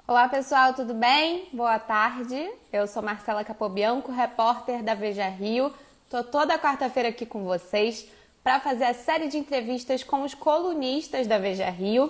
Olá pessoal, tudo bem? Boa tarde. Eu sou Marcela Capobianco, repórter da Veja Rio. Estou toda quarta-feira aqui com vocês para fazer a série de entrevistas com os colunistas da Veja Rio.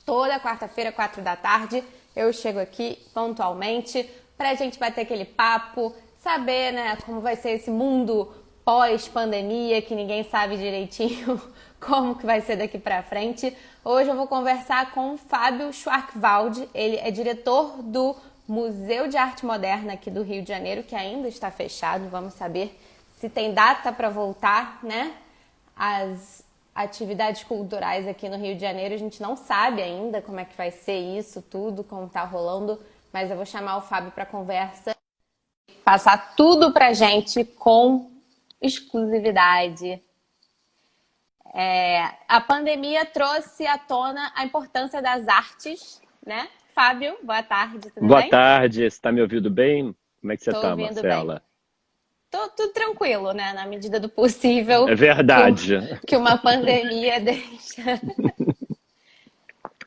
Toda quarta-feira, 4 da tarde, eu chego aqui pontualmente para a gente bater aquele papo, saber, né, como vai ser esse mundo pós-pandemia, que ninguém sabe direitinho como que vai ser daqui para frente. Hoje eu vou conversar com o Fábio Schwarcwald, ele é diretor do Museu de Arte Moderna aqui do Rio de Janeiro, que ainda está fechado. Vamos saber se tem data para voltar, né? As atividades culturais aqui no Rio de Janeiro, a gente não sabe ainda como é que vai ser isso tudo, como tá rolando, mas eu vou chamar o Fábio para conversa, passar tudo pra gente com exclusividade. A pandemia trouxe à tona a importância das artes, né? Fábio, boa tarde, tudo Boa bem? tarde, você está me ouvindo bem? Como é que você Tô está, ouvindo bem. Marcela? Tô tudo tranquilo, né? Na medida do possível É que, verdade. que uma pandemia deixa.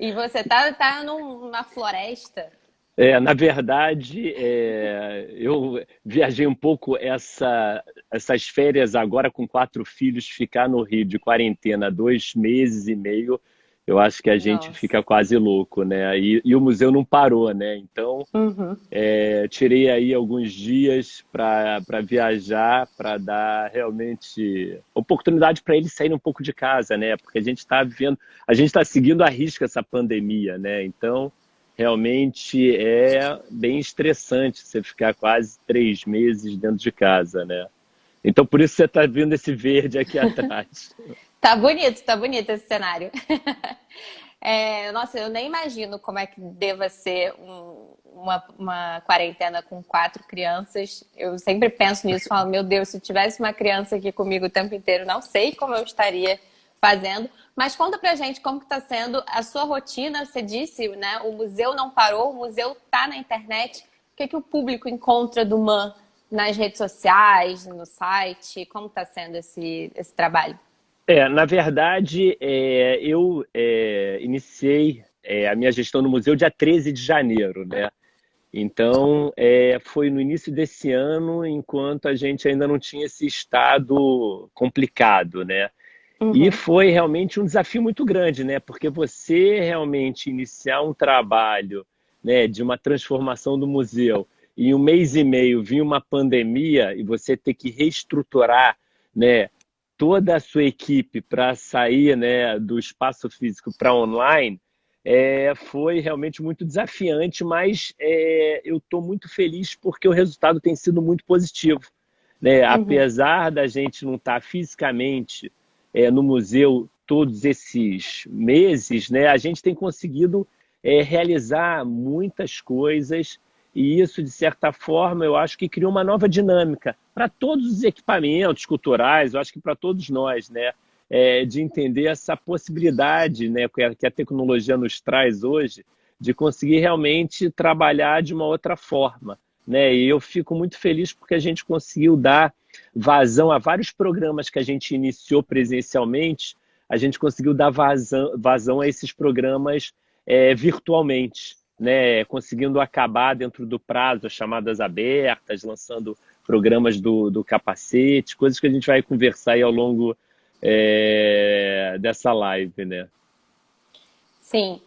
E você tá numa floresta? Na verdade, eu viajei um pouco essas férias agora com 4 filhos, ficar no Rio de quarentena 2 meses e meio, eu acho que a gente Nossa. fica quase louco, né? E o museu não parou, né? Então, Uhum. tirei aí alguns dias para viajar, para dar realmente oportunidade para eles saírem um pouco de casa, né? Porque a gente está vivendo, a gente está seguindo à risca essa pandemia, né? Então, realmente é bem estressante você ficar quase 3 meses dentro de casa, né? Então, por isso você está vendo esse verde aqui atrás. Tá bonito esse cenário. Nossa, eu nem imagino como é que deva ser uma quarentena com 4 crianças. Eu sempre penso nisso, falo, meu Deus, se tivesse uma criança aqui comigo o tempo inteiro, não sei como eu estaria fazendo. Mas conta pra gente como que tá sendo a sua rotina. Você disse, né? O museu não parou, o museu tá na internet. O que que o público encontra do MAN nas redes sociais, no site? Como tá sendo esse trabalho? Na verdade, eu iniciei a minha gestão no museu dia 13 de janeiro, né? Então, foi no início desse ano, enquanto a gente ainda não tinha esse estado complicado, né? E Uhum, foi realmente um desafio muito grande, né? Porque você realmente iniciar um trabalho, né, de uma transformação do museu, e em 1 mês e meio vir uma pandemia e você ter que reestruturar, né, toda a sua equipe para sair, né, do espaço físico para online, foi realmente muito desafiante, mas eu estou muito feliz porque o resultado tem sido muito positivo, né? uhum. Apesar da gente não estar fisicamente no museu todos esses meses, né, a gente tem conseguido realizar muitas coisas e isso, de certa forma, eu acho que criou uma nova dinâmica para todos os equipamentos culturais, eu acho que para todos nós, né, de entender essa possibilidade, né, que a tecnologia nos traz hoje, de conseguir realmente trabalhar de uma outra forma, né? E eu fico muito feliz porque a gente conseguiu dar vazão a vários programas que a gente iniciou presencialmente, a gente conseguiu dar vazão a esses programas virtualmente, né? Conseguindo acabar dentro do prazo, as chamadas abertas, lançando programas do capacete, coisas que a gente vai conversar aí ao longo dessa live, né? Sim,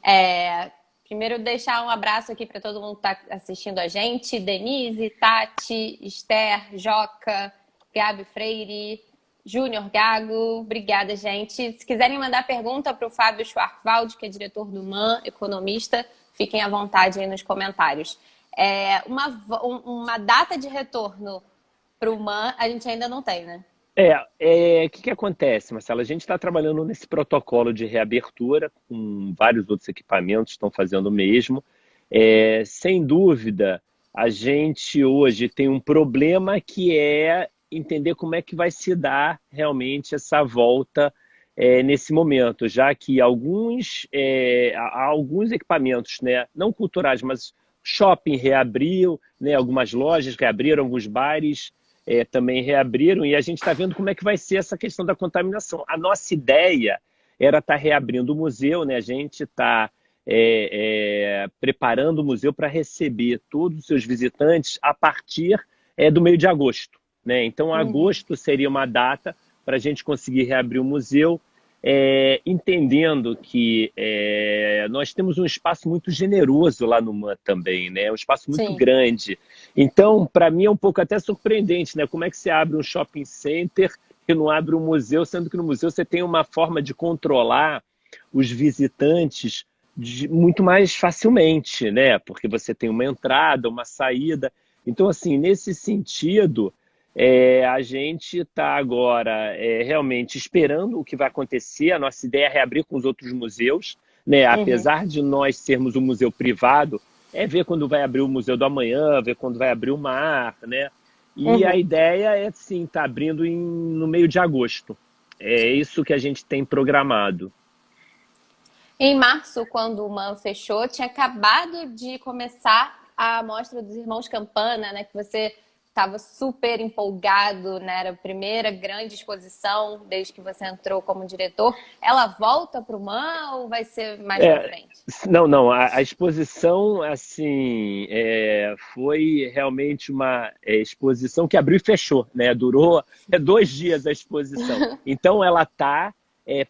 primeiro deixar um abraço aqui para todo mundo que está assistindo a gente: Denise, Tati, Esther, Joca, Gabi Freire, Júnior Gago. Obrigada, gente. Se quiserem mandar pergunta para o Fábio Schwarcwald, que é diretor do MAN, economista, fiquem à vontade aí nos comentários. Uma data de retorno para o MAN a gente ainda não tem, né? O que acontece, Marcelo? A gente está trabalhando nesse protocolo de reabertura, com vários outros equipamentos estão fazendo o mesmo. Sem dúvida, a gente hoje tem um problema que é entender como é que vai se dar realmente essa volta nesse momento, já que há alguns equipamentos, né, não culturais, mas shopping reabriu, né, algumas lojas reabriram, alguns bares também reabriram, e a gente está vendo como é que vai ser essa questão da contaminação. A nossa ideia era estar reabrindo o museu, né? A gente está preparando o museu para receber todos os seus visitantes a partir do meio de agosto, né? Então, agosto seria uma data para a gente conseguir reabrir o museu, entendendo que nós temos um espaço muito generoso lá no MAN também, né? Um espaço muito grande. Então, para mim é um pouco até surpreendente, né? Como é que você abre um shopping center e não abre um museu, sendo que no museu você tem uma forma de controlar os visitantes muito mais facilmente, né? Porque você tem uma entrada, uma saída. Então, assim, nesse sentido, a gente está agora realmente esperando o que vai acontecer. A nossa ideia é reabrir com os outros museus, né? Apesar de nós sermos um museu privado, ver quando vai abrir o Museu do Amanhã, ver quando vai abrir o MAR, né? E a ideia é, sim, estar abrindo no meio de agosto. É isso que a gente tem programado. Em março, quando o MAN fechou, tinha acabado de começar a mostra dos Irmãos Campana, né? Que você estava super empolgado, né? Era a primeira grande exposição desde que você entrou como diretor. Ela volta para o MAN ou vai ser mais para frente? Não. A exposição, assim, foi realmente uma exposição que abriu e fechou, né? Durou 2 dias a exposição. Então, ela está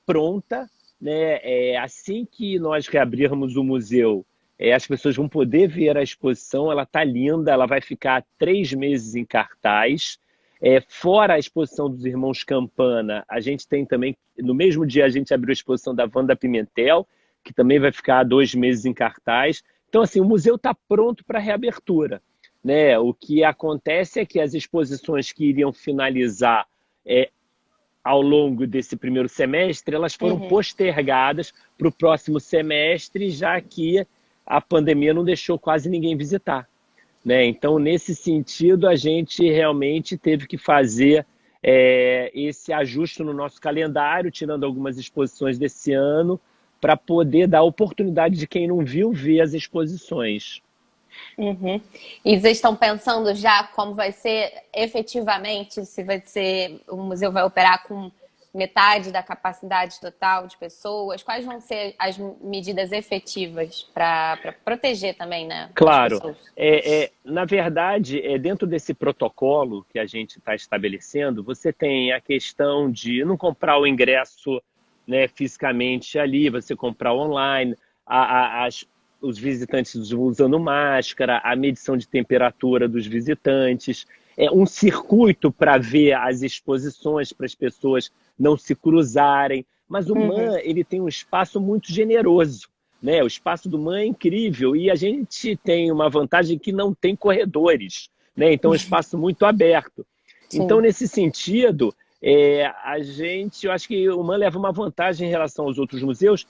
pronta, né? Assim que nós reabrirmos o museu, as pessoas vão poder ver a exposição. Ela está linda, ela vai ficar 3 meses em cartaz. Fora a exposição dos Irmãos Campana, a gente tem também, no mesmo dia a gente abriu a exposição da Wanda Pimentel, que também vai ficar 2 meses em cartaz. Então, assim, o museu está pronto para a reabertura, né? O que acontece é que as exposições que iriam finalizar ao longo desse primeiro semestre, elas foram postergadas para o próximo semestre, já que a pandemia não deixou quase ninguém visitar, né? Então, nesse sentido, a gente realmente teve que fazer esse ajuste no nosso calendário, tirando algumas exposições desse ano, para poder dar oportunidade de quem não viu ver as exposições. E vocês estão pensando já como vai ser efetivamente, se vai ser, o museu vai operar com metade da capacidade total de pessoas? Quais vão ser as medidas efetivas para proteger também, né, claro, as pessoas? Na verdade, dentro desse protocolo que a gente está estabelecendo, você tem a questão de não comprar o ingresso, né, fisicamente ali, você comprar online, os visitantes usando máscara, a medição de temperatura dos visitantes, um circuito para ver as exposições, para as pessoas não se cruzarem. Mas o MAN, ele tem um espaço muito generoso, né? O espaço do MAN é incrível e a gente tem uma vantagem que não tem corredores, né? Então é um espaço muito aberto. Sim. Então, nesse sentido, eu acho que o MAN leva uma vantagem em relação aos outros museus.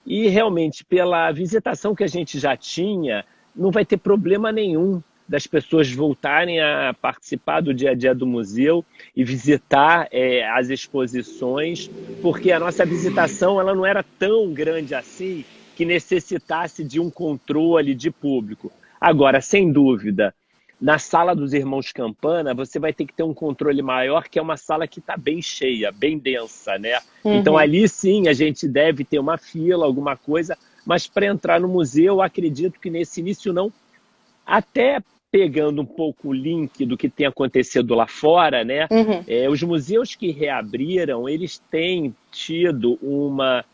E, realmente, pela visitação que a gente já tinha, não vai ter problema nenhum das pessoas voltarem a participar do dia a dia do museu e visitar as exposições, porque a nossa visitação ela não era tão grande assim que necessitasse de um controle de público. Agora, sem dúvida, na sala dos Irmãos Campana, você vai ter que ter um controle maior, que é uma sala que está bem cheia, bem densa, né? Então, ali sim, a gente deve ter uma fila, alguma coisa, mas para entrar no museu, eu acredito que nesse início não. Até pegando um pouco o link do que tem acontecido lá fora, né? Os museus que reabriram, eles têm tido uma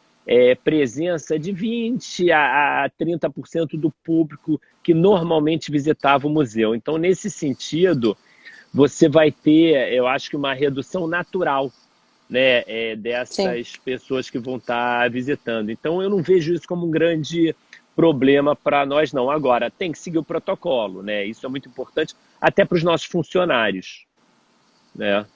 presença de 20% a 30% do público que normalmente visitava o museu. Então, nesse sentido, você vai ter, eu acho que uma redução natural, né, dessas pessoas que vão estar visitando. Então, eu não vejo isso como um grande problema para nós, não. Agora, tem que seguir o protocolo, né? Isso é muito importante, até para os nossos funcionários, né?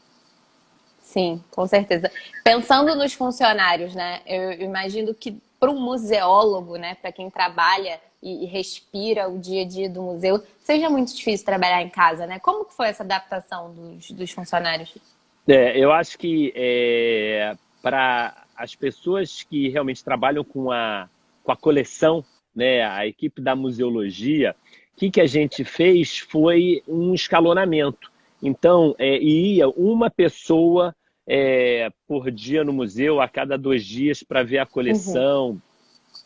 Sim, com certeza. Pensando nos funcionários, né? Eu imagino que para um museólogo, né, para quem trabalha e respira o dia a dia do museu, seja muito difícil trabalhar em casa, né? Como que foi essa adaptação dos funcionários? Eu acho que para as pessoas que realmente trabalham com a coleção, né, a equipe da museologia, o que a gente fez foi um escalonamento. Então, ia uma pessoa por dia no museu, a cada 2 dias, para ver a coleção,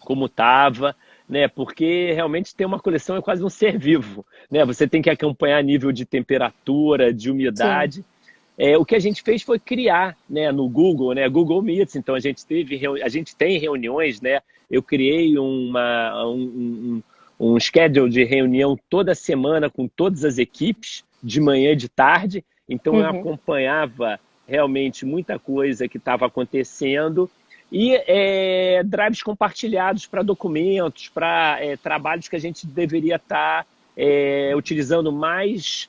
como estava, né? Porque realmente ter uma coleção é quase um ser vivo, né? Você tem que acompanhar nível de temperatura, de Sim. umidade. O que a gente fez foi criar, né, no Google, né, Google Meets. Então a gente tem reuniões, né? Eu criei um schedule de reunião toda semana com todas as equipes, de manhã e de tarde. Então eu Uhum. acompanhava realmente muita coisa que estava acontecendo e drives compartilhados para documentos, para trabalhos que a gente deveria estar utilizando mais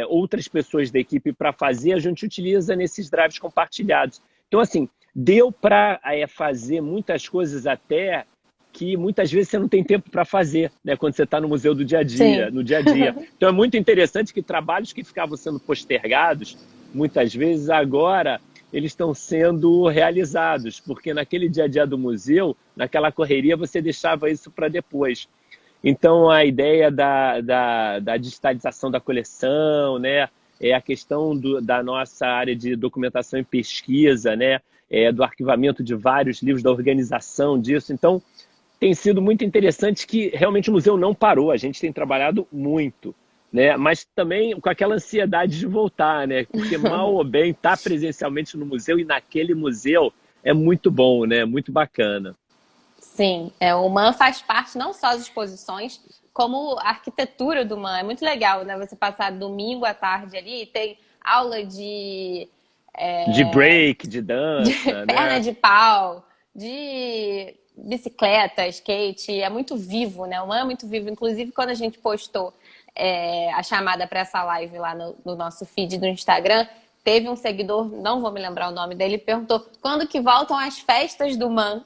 outras pessoas da equipe para fazer, a gente utiliza nesses drives compartilhados. Então, assim, deu para fazer muitas coisas até que muitas vezes você não tem tempo para fazer, né, quando você está no museu do dia a dia, Sim. no dia a dia. Então é muito interessante que trabalhos que ficavam sendo postergados, muitas vezes agora eles estão sendo realizados, porque naquele dia a dia do museu, naquela correria, você deixava isso para depois. Então, a ideia da digitalização da coleção, né, é a questão da nossa área de documentação e pesquisa, né, do arquivamento de vários livros, da organização disso. Então, tem sido muito interessante que realmente o museu não parou, a gente tem trabalhado muito, né, mas também com aquela ansiedade de voltar, né, porque mal ou bem estar presencialmente no museu e naquele museu é muito bom, né, muito bacana. Sim, o MAN faz parte não só das exposições, como a arquitetura do MAN. É muito legal, né? Você passar domingo à tarde ali e tem aula De é, break, de de dança, perna né? de pau, de bicicleta, skate. É muito vivo, né? O MAN é muito vivo. Inclusive, quando a gente postou a chamada para essa live lá no nosso feed do Instagram, teve um seguidor, não vou me lembrar o nome dele, perguntou quando que voltam as festas do MAN.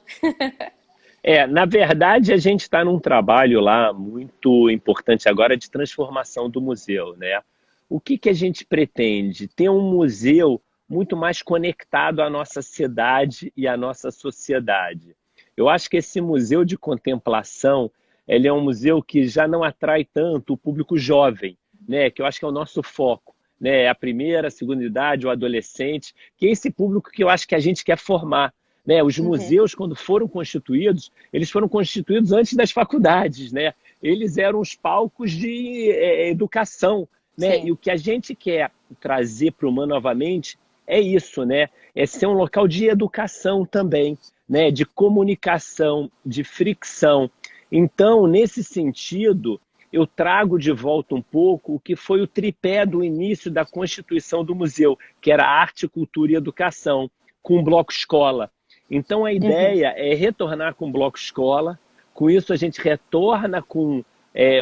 Na verdade, a gente está num trabalho lá muito importante agora de transformação do museu, né? O que a gente pretende? Ter um museu muito mais conectado à nossa cidade e à nossa sociedade. Eu acho que esse museu de contemplação, ele é um museu que já não atrai tanto o público jovem, né? Que eu acho que é o nosso foco, né? A primeira, a segunda idade, o adolescente, que é esse público que eu acho que a gente quer formar, né? Os Uhum. museus, quando foram constituídos, eles foram constituídos antes das faculdades, né? Eles eram os palcos de educação, né? E Sim. o que a gente quer trazer para o humano novamente é isso, né? É ser um local de educação também, né? De comunicação, de fricção. Então, nesse sentido, eu trago de volta um pouco o que foi o tripé do início da constituição do museu, que era arte, cultura e educação, com o bloco escola. Então, a Uhum. ideia é retornar com o bloco escola. Com isso, a gente retorna com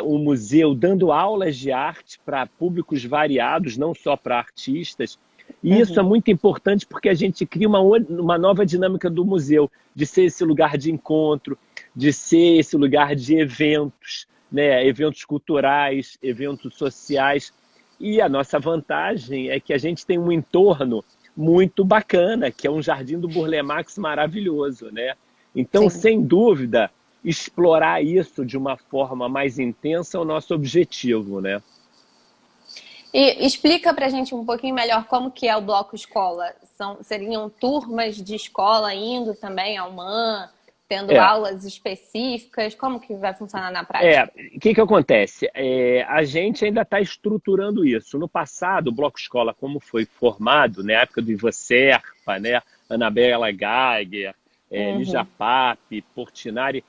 o museu dando aulas de arte para públicos variados, não só para artistas. E isso é Uhum. muito importante porque a gente cria uma nova dinâmica do museu, de ser esse lugar de encontro, de ser esse lugar de eventos, né? Eventos culturais, eventos sociais. E a nossa vantagem é que a gente tem um entorno muito bacana, que é um jardim do Burle Marx maravilhoso, né? Então, Sim. sem dúvida, explorar isso de uma forma mais intensa é o nosso objetivo, né? E explica pra gente um pouquinho melhor como que é o bloco escola. Seriam turmas de escola indo também ao MAN, tendo É, aulas específicas? Como que vai funcionar na prática? o que acontece? A gente ainda está estruturando isso. No passado, o Bloco Escola, como foi formado, na época do Ivan Serpa, né, Anabela Geiger, Lígia Uhum. Pape, Portinari,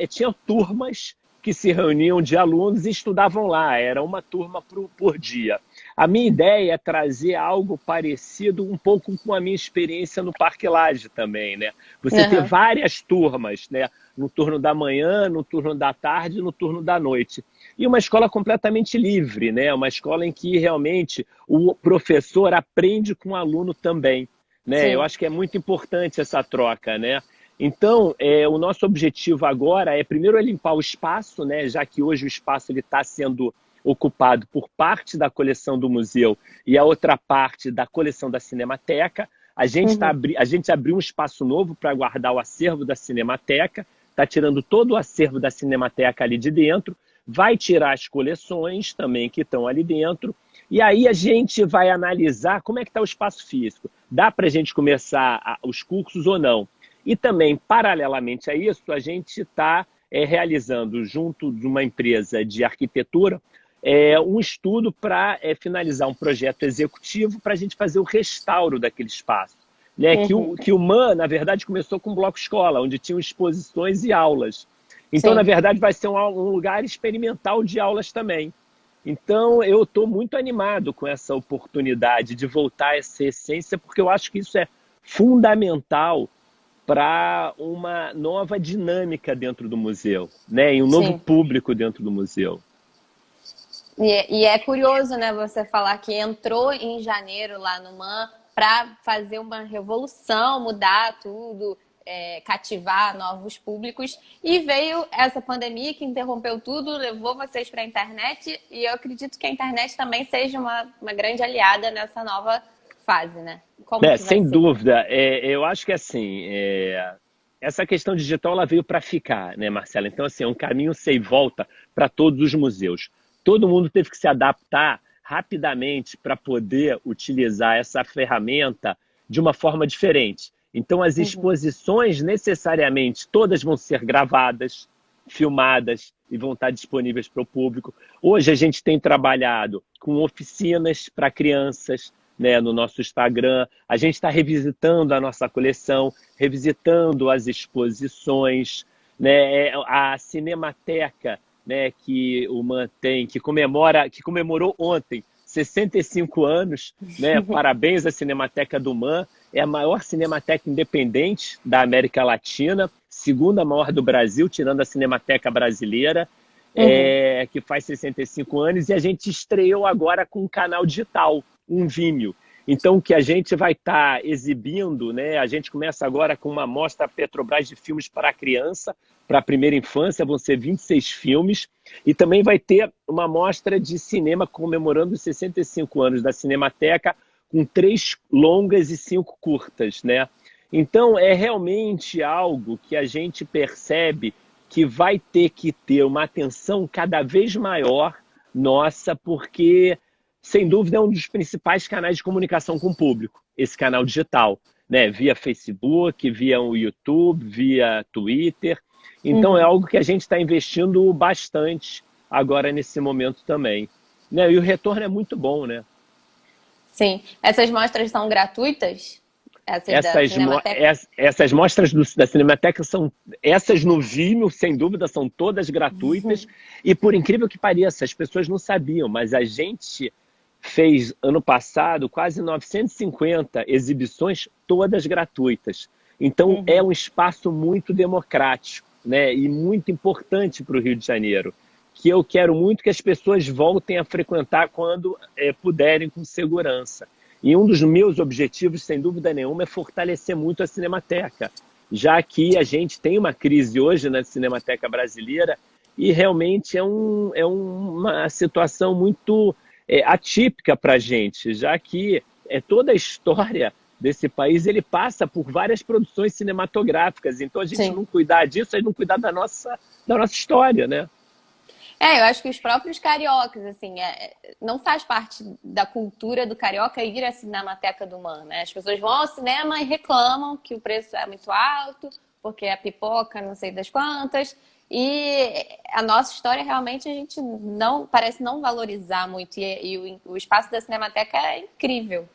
tinha turmas que se reuniam de alunos e estudavam lá, era uma turma por dia. A minha ideia é trazer algo parecido um pouco com a minha experiência no Parque Lage também, né? Você ter Aham. várias turmas, né? No turno da manhã, no turno da tarde, no turno da noite. E uma escola completamente livre, né? Uma escola em que realmente o professor aprende com o aluno também, né? Eu Sim. acho que é muito importante essa troca, né? Então, o nosso objetivo agora é primeiro limpar o espaço, né? Já que hoje o espaço está sendo ocupado por parte da coleção do museu e a outra parte da coleção da Cinemateca. Uhum. A gente abriu um espaço novo para guardar o acervo da Cinemateca, está tirando todo o acervo da Cinemateca ali de dentro, vai tirar as coleções também que estão ali dentro, e aí a gente vai analisar como é que está o espaço físico. Dá para a gente começar os cursos ou não? E também, paralelamente a isso, a gente está realizando, junto de uma empresa de arquitetura, um estudo para finalizar um projeto executivo para a gente fazer o restauro daquele espaço. Né? Que o MAN, na verdade, começou com um bloco escola, onde tinham exposições e aulas. Então, Sim. na verdade, vai ser um lugar experimental de aulas também. Então, eu estou muito animado com essa oportunidade de voltar a essa essência, porque eu acho que isso é fundamental para uma nova dinâmica dentro do museu, né? E um novo Sim. público dentro do museu. E é curioso, né, você falar que entrou em janeiro lá no MAN para fazer uma revolução, mudar tudo, cativar novos públicos. E veio essa pandemia que interrompeu tudo, levou vocês para a internet. E eu acredito que a internet também seja uma grande aliada nessa nova fase, né? Como que vai Sem ser? dúvida. Eu acho que assim, essa questão digital ela veio para ficar, né, Marcela? Então, assim, é um caminho sem volta para todos os museus. Todo mundo teve que se adaptar rapidamente para poder utilizar essa ferramenta de uma forma diferente. Então, as exposições, necessariamente, todas vão ser gravadas, filmadas e vão estar disponíveis para o público. Hoje, a gente tem trabalhado com oficinas para crianças, né, no nosso Instagram. A gente está revisitando a nossa coleção, revisitando as exposições, né, a Cinemateca, né, que o MAN tem, que comemorou ontem 65 anos, né? Parabéns à Cinemateca do MAN. É a maior cinemateca independente da América Latina, segunda maior do Brasil, tirando a Cinemateca Brasileira, que faz 65 anos, e a gente estreou agora com um canal digital, um Vimeo. Então, que a gente vai estar exibindo, né? A gente começa agora com uma mostra Petrobras de filmes para a criança, para a primeira infância, vão ser 26 filmes, e também vai ter uma mostra de cinema comemorando os 65 anos da Cinemateca, com 3 longas e 5 curtas, né? Então, é realmente algo que a gente percebe que vai ter que ter uma atenção cada vez maior nossa, porque, sem dúvida, é um dos principais canais de comunicação com o público, esse canal digital, né? Via Facebook, via o YouTube, via Twitter. Então, é algo que a gente está investindo bastante agora nesse momento também, né? E o retorno é muito bom, né? Sim. Essas mostras são gratuitas? Essas mostras da Cinemateca são, essas no Vimeo, sem dúvida, são todas gratuitas. E por incrível que pareça, as pessoas não sabiam, mas a gente fez, ano passado, quase 950 exibições, todas gratuitas. Então, é um espaço muito democrático, né? E muito importante para o Rio de Janeiro, que eu quero muito que as pessoas voltem a frequentar quando puderem, com segurança. E um dos meus objetivos, sem dúvida nenhuma, é fortalecer muito a Cinemateca, já que a gente tem uma crise hoje na Cinemateca brasileira e realmente é uma situação muito atípica para a gente, já que toda a história desse país ele passa por várias produções cinematográficas. Então, a gente não cuidar disso, a gente não cuidar da nossa história, né? Eu acho que os próprios cariocas, assim, não faz parte da cultura do carioca ir à Cinemateca do MAN, né? As pessoas vão ao cinema e reclamam que o preço é muito alto, porque a pipoca não sei das quantas. E a nossa história, realmente, a gente parece não valorizar muito. E o espaço da Cinemateca é incrível.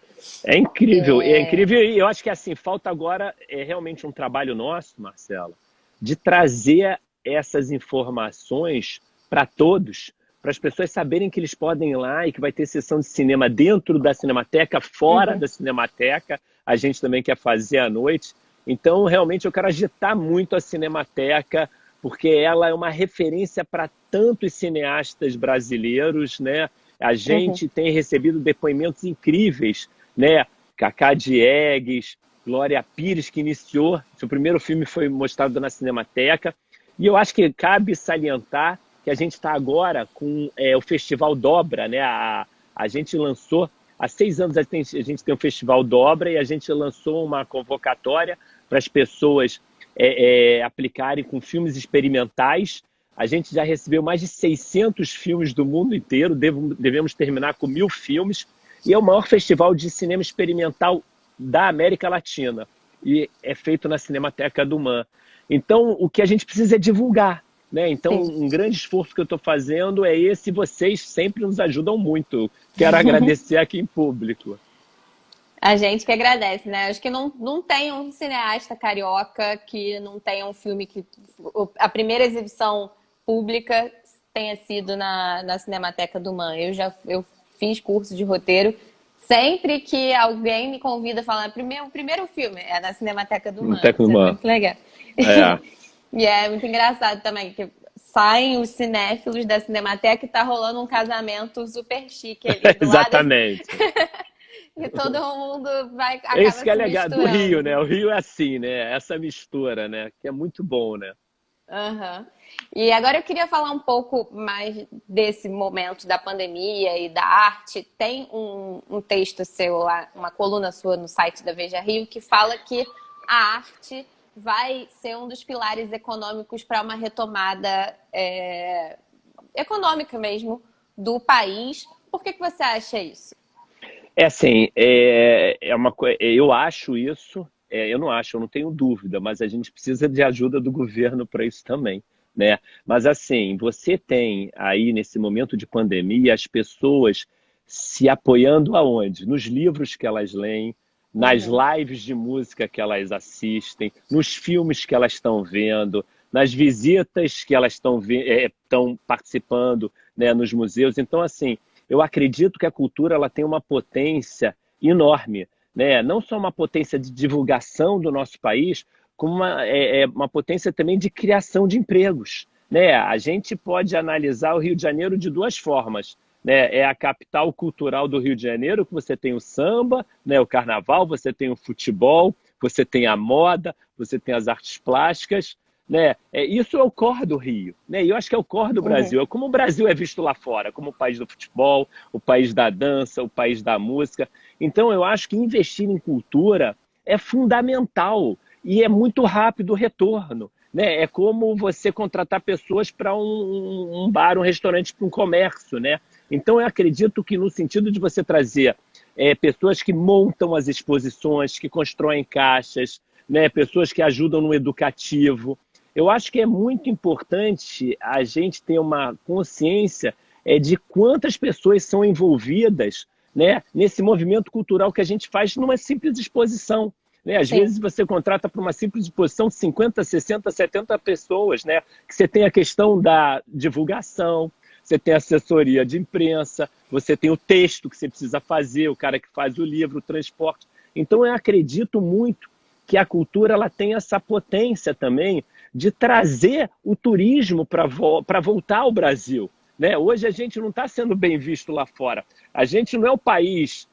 É incrível, é incrível. E eu acho que, assim, falta agora realmente um trabalho nosso, Marcela, de trazer essas informações para todos, para as pessoas saberem que eles podem ir lá e que vai ter sessão de cinema dentro da Cinemateca, fora da Cinemateca. A gente também quer fazer à noite. Então, realmente, eu quero agitar muito a Cinemateca, porque ela é uma referência para tantos cineastas brasileiros, né? A gente tem recebido depoimentos incríveis, né? Cacá Diegues, Glória Pires, que iniciou, seu primeiro filme foi mostrado na Cinemateca. E eu acho que cabe salientar que a gente está agora com o Festival Dobra, né? A gente lançou, há 6 anos a gente tem o Festival Dobra e a gente lançou uma convocatória para as pessoas aplicarem com filmes experimentais. A gente já recebeu mais de 600 filmes do mundo inteiro, devemos terminar com 1000 filmes, e é o maior festival de cinema experimental da América Latina. e é feito na Cinemateca do MAN. Então, o que a gente precisa é divulgar, né? Então, Sim. um grande esforço que eu estou fazendo é esse, e vocês sempre nos ajudam muito. Quero agradecer aqui em público. A gente que agradece, né? Acho que não tem um cineasta carioca que não tenha um filme que a primeira exibição pública tenha sido na Cinemateca do MAN. Eu fiz curso de roteiro. Sempre que alguém me convida a falar, o primeiro filme é na Cinemateca do MAN. Cinemateca do Isso é MAN. muito legal. É, E é muito engraçado também, que saem os cinéfilos da Cinemateca e tá rolando um casamento super chique ali do lado exatamente. e todo mundo Esse acaba que é se legal do Rio, né? misturando. O Rio é assim, né? Essa mistura, né? Que é muito bom, né? Aham. E agora eu queria falar um pouco mais desse momento da pandemia e da arte. Tem um texto seu lá, uma coluna sua no site da Veja Rio, que fala que a arte vai ser um dos pilares econômicos para uma retomada econômica mesmo do país. Por que você acha isso? É assim, eu acho isso, eu não acho, eu não tenho dúvida, mas a gente precisa de ajuda do governo para isso também, né? Mas assim, você tem aí nesse momento de pandemia as pessoas se apoiando aonde? Nos livros que elas leem, nas Uhum. lives de música que elas assistem, nos filmes que elas estão vendo, nas visitas que elas estão participando, né, nos museus. Então, assim, eu acredito que a cultura ela tem uma potência enorme, né? Não só uma potência de divulgação do nosso país, como uma potência também de criação de empregos, né? A gente pode analisar o Rio de Janeiro de duas formas, né? É a capital cultural do Rio de Janeiro, que você tem o samba, né? O carnaval, você tem o futebol, você tem a moda, você tem as artes plásticas, né? Isso é o core do Rio, né? E eu acho que é o core do Uhum. Brasil. É como o Brasil é visto lá fora, como o país do futebol, o país da dança, o país da música. Então, eu acho que investir em cultura é fundamental e é muito rápido o retorno, né? É como você contratar pessoas para um bar, um restaurante, para um comércio, né? Então, eu acredito que no sentido de você trazer pessoas que montam as exposições, que constroem caixas, né? Pessoas que ajudam no educativo, eu acho que é muito importante a gente ter uma consciência de quantas pessoas são envolvidas, né, nesse movimento cultural que a gente faz numa simples exposição. Né? Às Sim. vezes você contrata para uma simples exposição 50, 60, 70 pessoas, né? Que você tem a questão da divulgação, você tem assessoria de imprensa, você tem o texto que você precisa fazer, o cara que faz o livro, o transporte. Então eu acredito muito que a cultura ela tem essa potência também de trazer o turismo para voltar ao Brasil. Né? Hoje a gente não está sendo bem visto lá fora. A gente não é o país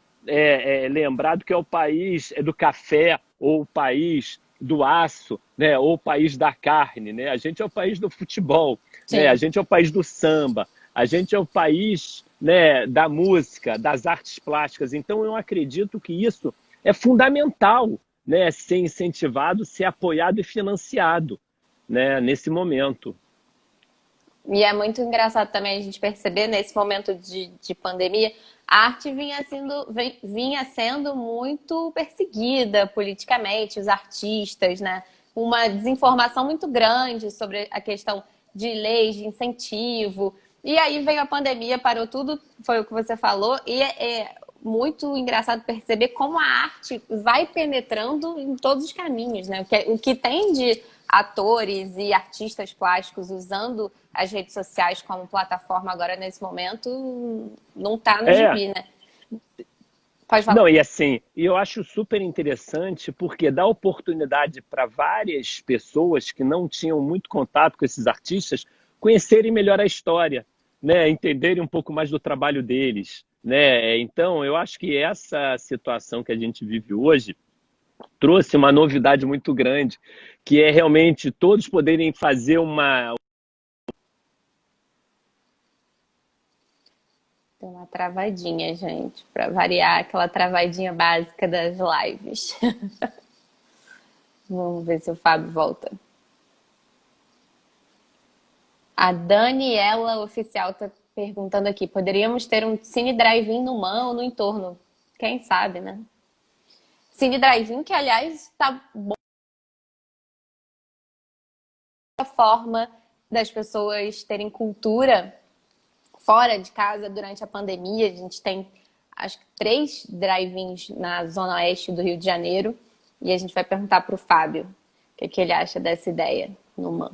lembrado que é o país do café ou o país do aço, né? Ou o país da carne. Né? A gente é o país do futebol, né? A Sim. gente é o país do samba, a gente é o país, né, da música, das artes plásticas. Então eu acredito que isso é fundamental, né, ser incentivado, ser apoiado e financiado, né, nesse momento. E é muito engraçado também a gente perceber nesse momento de pandemia, a arte vinha sendo muito perseguida politicamente, os artistas, né? Uma desinformação muito grande sobre a questão de leis de incentivo. E aí veio a pandemia, parou tudo, foi o que você falou, e é muito engraçado perceber como a arte vai penetrando em todos os caminhos, né? O que tem de atores e artistas plásticos usando as redes sociais como plataforma agora nesse momento não está no É, gibi, né? Pode não, falar. e assim, e eu acho super interessante porque dá oportunidade para várias pessoas que não tinham muito contato com esses artistas conhecerem melhor a história, né? Entenderem um pouco mais do trabalho deles, né? Então, eu acho que essa situação que a gente vive hoje trouxe uma novidade muito grande, que é realmente todos poderem fazer uma. Tem uma travadinha, gente, para variar aquela travadinha básica das lives. Vamos ver se o Fábio volta. A Daniela Oficial está perguntando aqui: poderíamos ter um cine drive-in no MAN ou no entorno? Quem sabe, né? Cine Drive-In, que aliás está boa forma das pessoas terem cultura fora de casa durante a pandemia. A gente tem, acho que 3 drive-ins na zona oeste do Rio de Janeiro. E a gente vai perguntar para o Fábio o que ele acha dessa ideia no MAN.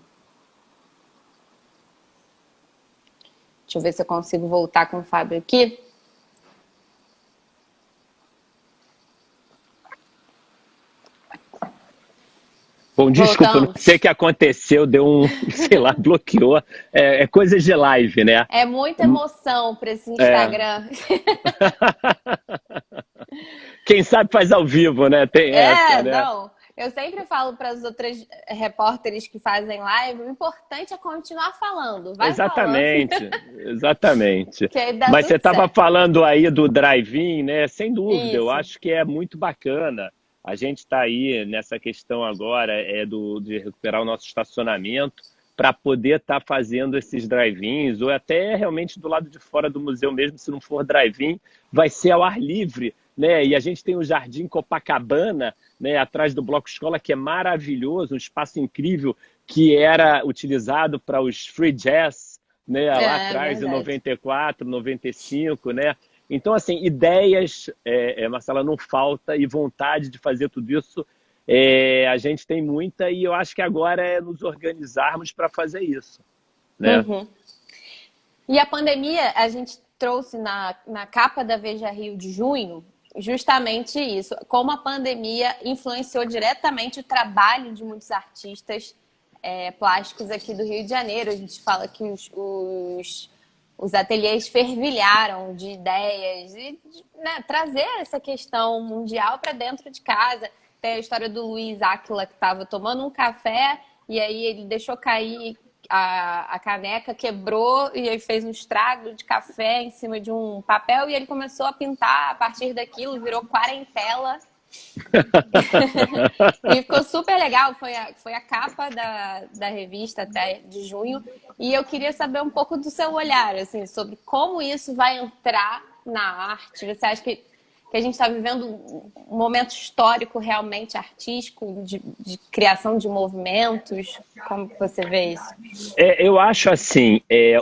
Deixa eu ver se eu consigo voltar com o Fábio aqui. Bom, desculpa, não Voltamos. sei o que aconteceu, deu um, sei lá, bloqueou. É coisa de live, né? É muita emoção para esse É. Instagram. Quem sabe faz ao vivo, né? Tem essa, né? Não. Eu sempre falo para as outras repórteres que fazem live, o importante é continuar falando. Vai Exatamente, falando. exatamente. Que aí dá Mas você tudo estava certo. falando aí do drive-in, né? Sem dúvida, eu Isso. acho que é muito bacana. A gente está aí nessa questão agora de recuperar o nosso estacionamento para poder estar fazendo esses drive-ins, ou até realmente do lado de fora do museu mesmo, se não for drive-in, vai ser ao ar livre, né? E a gente tem o Jardim Copacabana, né, atrás do Bloco Escola, que é maravilhoso, um espaço incrível que era utilizado para os free jazz, né, lá É atrás, em verdade. 94, 95, né? Então, assim, ideias, Marcela, não falta, e vontade de fazer tudo isso, a gente tem muita, e eu acho que agora é nos organizarmos para fazer isso, né? Uhum. E a pandemia, a gente trouxe na capa da Veja Rio de junho justamente isso, como a pandemia influenciou diretamente o trabalho de muitos artistas plásticos aqui do Rio de Janeiro. A gente fala que os ateliês fervilharam de ideias e né, trazer essa questão mundial para dentro de casa. Tem a história do Luiz Áquila, que estava tomando um café e aí ele deixou cair a caneca, quebrou e aí fez um estrago de café em cima de um papel e ele começou a pintar a partir daquilo, virou quarentela. E ficou super legal, foi a capa da revista até de junho. E eu queria saber um pouco do seu olhar, assim, sobre como isso vai entrar na arte. Você acha que a gente está vivendo um momento histórico realmente artístico, de criação de movimentos? Como você vê isso? Eu acho assim,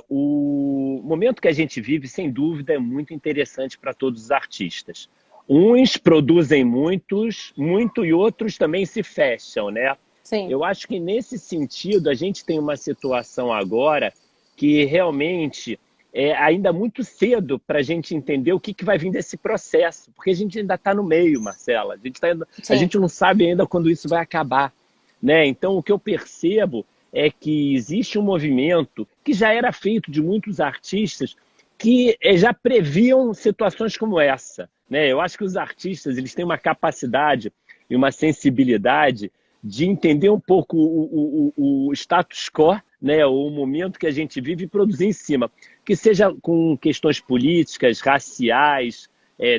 o momento que a gente vive, sem dúvida, é muito interessante para todos os artistas. Uns produzem muito e outros também se fecham, né? Sim. Eu acho que nesse sentido a gente tem uma situação agora que realmente é ainda muito cedo para a gente entender o que vai vir desse processo, porque a gente ainda está no meio, Marcela. A Sim. gente não sabe ainda quando isso vai acabar, né? Então o que eu percebo é que existe um movimento que já era feito de muitos artistas que já previam situações como essa, né? Eu acho que os artistas eles têm uma capacidade e uma sensibilidade de entender um pouco o status quo, né? O momento que a gente vive e produzir em cima, que seja com questões políticas, raciais,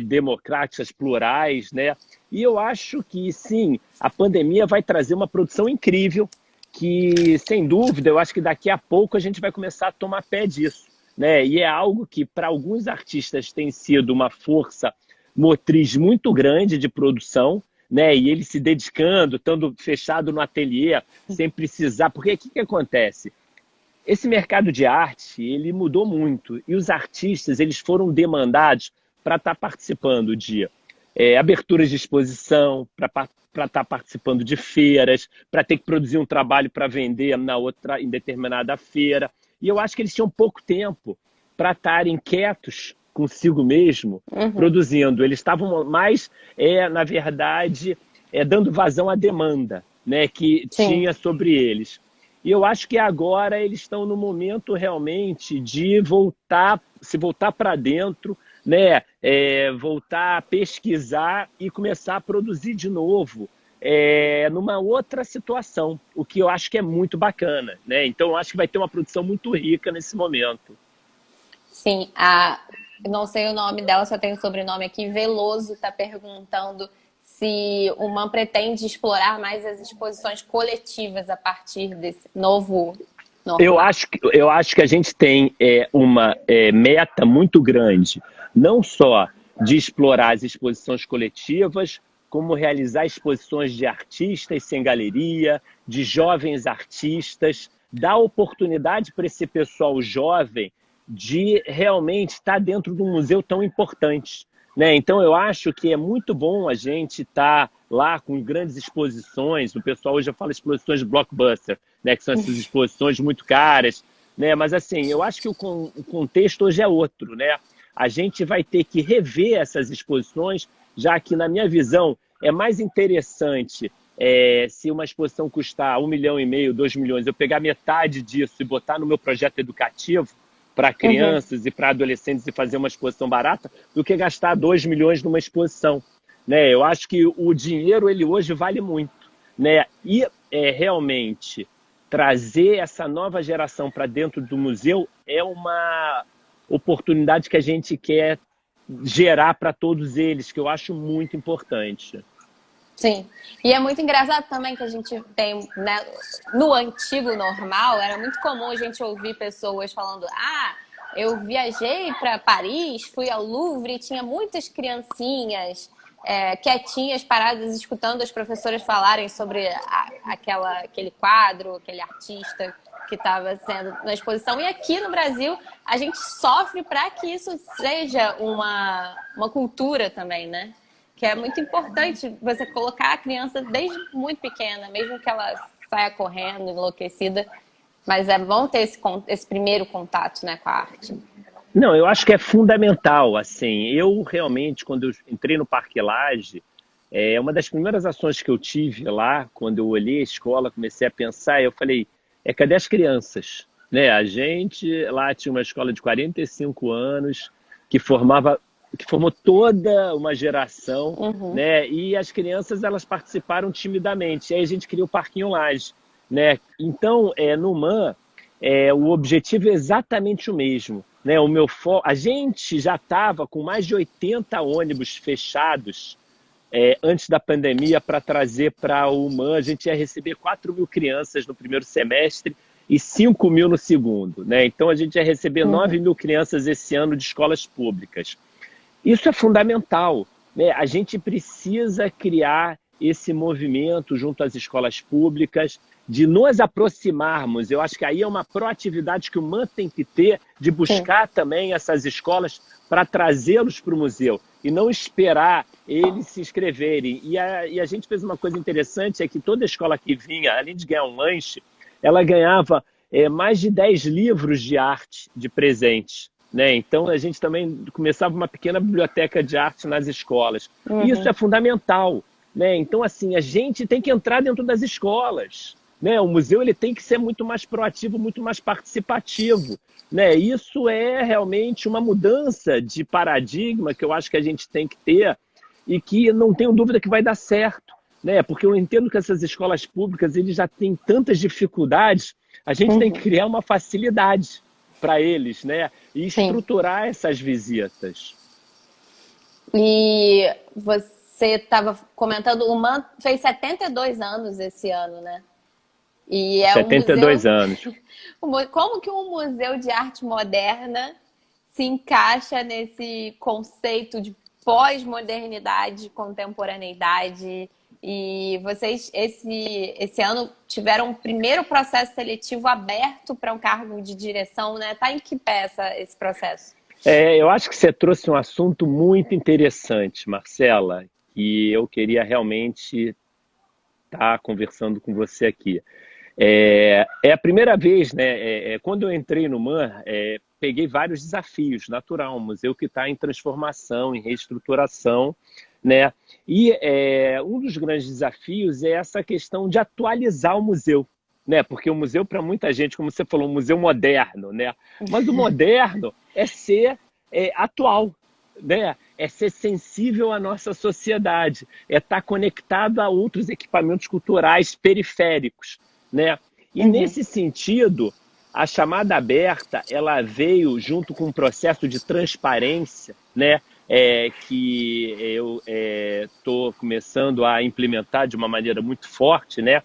democráticas, plurais, né? E eu acho que, sim, a pandemia vai trazer uma produção incrível, que, sem dúvida, eu acho que daqui a pouco a gente vai começar a tomar pé disso, né? E é algo que, para alguns artistas, tem sido uma força motriz muito grande de produção, né? E ele se dedicando, estando fechado no ateliê, sem precisar. Porque o que acontece? Esse mercado de arte, ele mudou muito. E os artistas, eles foram demandados para estar participando de aberturas de exposição, para estar participando de feiras, para ter que produzir um trabalho para vender em determinada feira. E eu acho que eles tinham pouco tempo para estarem quietos consigo mesmo, produzindo. Eles estavam mais, na verdade, dando vazão à demanda, né, que Sim. tinha sobre eles. E eu acho que agora eles estão no momento realmente de se voltar para dentro, né, voltar a pesquisar e começar a produzir de novo, numa outra situação, o que eu acho que é muito bacana, né? Então eu acho que vai ter uma produção muito rica nesse momento. Sim, não sei o nome dela, só tem o sobrenome aqui. Veloso está perguntando se o MAN pretende explorar mais as exposições coletivas a partir desse novo normal. Eu acho que a gente tem uma meta muito grande, não só de explorar as exposições coletivas, como realizar exposições de artistas sem galeria, de jovens artistas, dar oportunidade para esse pessoal jovem de realmente estar dentro de um museu tão importante, né? Então, eu acho que é muito bom a gente estar lá com grandes exposições. O pessoal hoje fala exposições de blockbuster, né? Que são essas exposições muito caras, né? Mas, assim, eu acho que o contexto hoje é outro, né? A gente vai ter que rever essas exposições, já que, na minha visão, é mais interessante se uma exposição custar 1,5 milhão, 2 milhões, eu pegar metade disso e botar no meu projeto educativo para crianças e para adolescentes e fazer uma exposição barata, do que gastar 2 milhões numa exposição, né? Eu acho que o dinheiro, ele hoje vale muito, né? E realmente trazer essa nova geração para dentro do museu é uma oportunidade que a gente quer gerar para todos eles, que eu acho muito importante. Sim, e é muito engraçado também que a gente tem, né, no antigo normal, era muito comum a gente ouvir pessoas falando: ah, eu viajei para Paris, fui ao Louvre, tinha muitas criancinhas quietinhas, paradas, escutando as professoras falarem sobre aquele quadro, aquele artista que estava sendo na exposição. E aqui no Brasil, a gente sofre para que isso seja uma cultura também, né? Que é muito importante você colocar a criança desde muito pequena, mesmo que ela saia correndo, enlouquecida. Mas é bom ter esse primeiro contato, né, com a arte. Não, eu acho que é fundamental, assim. Eu realmente, quando eu entrei no Parque Lage, uma das primeiras ações que eu tive lá, quando eu olhei a escola, comecei a pensar, eu falei, cadê as crianças? Né? A gente lá tinha uma escola de 45 anos que formou toda uma geração, né? E as crianças, elas participaram timidamente. Aí a gente criou o Parquinho Lage, né? Então, no MAN, o objetivo é exatamente o mesmo, né? A gente já estava com mais de 80 ônibus fechados antes da pandemia para trazer para o MAN. A gente ia receber 4 mil crianças no primeiro semestre e 5 mil no segundo, né? Então, a gente ia receber 9 mil crianças esse ano de escolas públicas. Isso é fundamental, né? A gente precisa criar esse movimento junto às escolas públicas, de nos aproximarmos. Eu acho que aí é uma proatividade que o MAN tem que ter, de buscar também essas escolas para trazê-los para o museu e não esperar eles se inscreverem. E a gente fez uma coisa interessante, é que toda escola que vinha, além de ganhar um lanche, ela ganhava mais de 10 livros de arte de presente, né? Então, a gente também começava uma pequena biblioteca de arte nas escolas. Isso é fundamental, né? Então, assim, a gente tem que entrar dentro das escolas, né? O museu, ele tem que ser muito mais proativo, muito mais participativo, né? Isso é realmente uma mudança de paradigma que eu acho que a gente tem que ter e que não tenho dúvida que vai dar certo, né? Porque eu entendo que essas escolas públicas, eles já têm tantas dificuldades, a gente tem que criar uma facilidade para eles, né? E estruturar essas visitas. E você estava comentando, o MAN fez 72 anos esse ano, né? E 72 anos. Como que um museu de arte moderna se encaixa nesse conceito de pós-modernidade, contemporaneidade? E vocês, esse ano, tiveram o primeiro processo seletivo aberto para um cargo de direção, né? Está em que pé esse processo? Eu acho que você trouxe um assunto muito interessante, Marcela, e eu queria realmente estar conversando com você aqui. É a primeira vez, né? Quando eu entrei no MAN, peguei vários desafios, natural, um museu que está em transformação, em reestruturação, né? E um dos grandes desafios é essa questão de atualizar o museu, né? Porque o museu, para muita gente, como você falou, um museu moderno, né? Mas o moderno é ser atual, né? É ser sensível à nossa sociedade, é estar conectado a outros equipamentos culturais periféricos, né? E nesse sentido, a chamada aberta, ela veio junto com um processo de transparência, né? Que eu estou começando a implementar de uma maneira muito forte, né?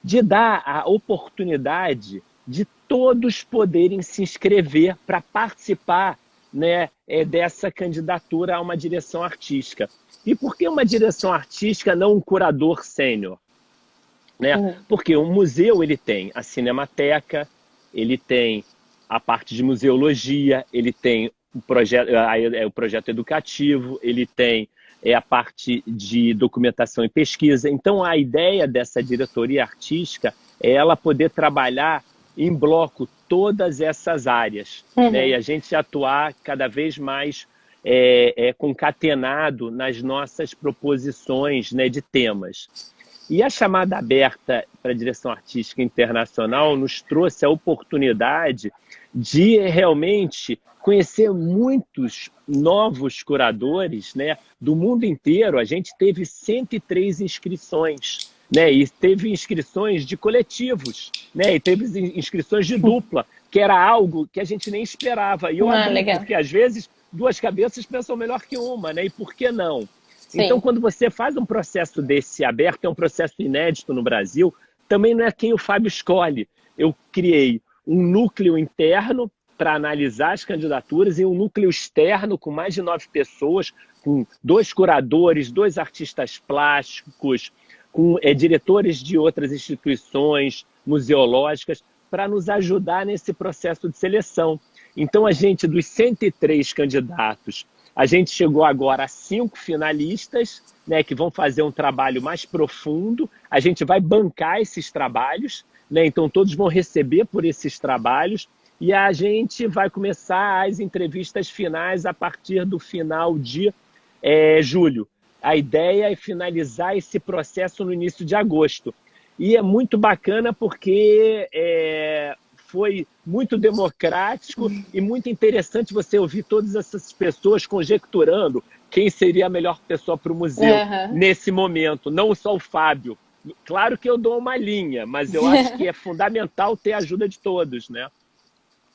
De dar a oportunidade de todos poderem se inscrever para participar né, dessa candidatura a uma direção artística. E por que uma direção artística, não um curador sênior? Né? Porque o museu ele tem a cinemateca, ele tem a parte de museologia, ele tem o projeto educativo, ele tem a parte de documentação e pesquisa. Então, a ideia dessa diretoria artística é ela poder trabalhar em bloco todas essas áreas, né? E a gente atuar cada vez mais concatenado nas nossas proposições, né, de temas. E a chamada aberta para a direção artística internacional nos trouxe a oportunidade de realmente conhecer muitos novos curadores, né, do mundo inteiro. A gente teve 103 inscrições, né, e teve inscrições de coletivos, né, e teve inscrições de dupla, que era algo que a gente nem esperava. E eu adoro, porque às vezes duas cabeças pensam melhor que uma, né, e por que não? Sim. Então, quando você faz um processo desse aberto, é um processo inédito no Brasil, também não é quem o Fábio escolhe. Eu criei um núcleo interno para analisar as candidaturas e um núcleo externo com mais de 9 pessoas, com 2 curadores, 2 artistas plásticos, com diretores de outras instituições museológicas, para nos ajudar nesse processo de seleção. Então, a gente, dos 103 candidatos, a gente chegou agora a 5 finalistas, né, que vão fazer um trabalho mais profundo. A gente vai bancar esses trabalhos, né, então todos vão receber por esses trabalhos e a gente vai começar as entrevistas finais a partir do final de julho. A ideia é finalizar esse processo no início de agosto. E é muito bacana porque foi muito democrático e muito interessante você ouvir todas essas pessoas conjecturando quem seria a melhor pessoa para o museu nesse momento, não só o Fábio. Claro que eu dou uma linha, mas eu acho que é fundamental ter a ajuda de todos, né?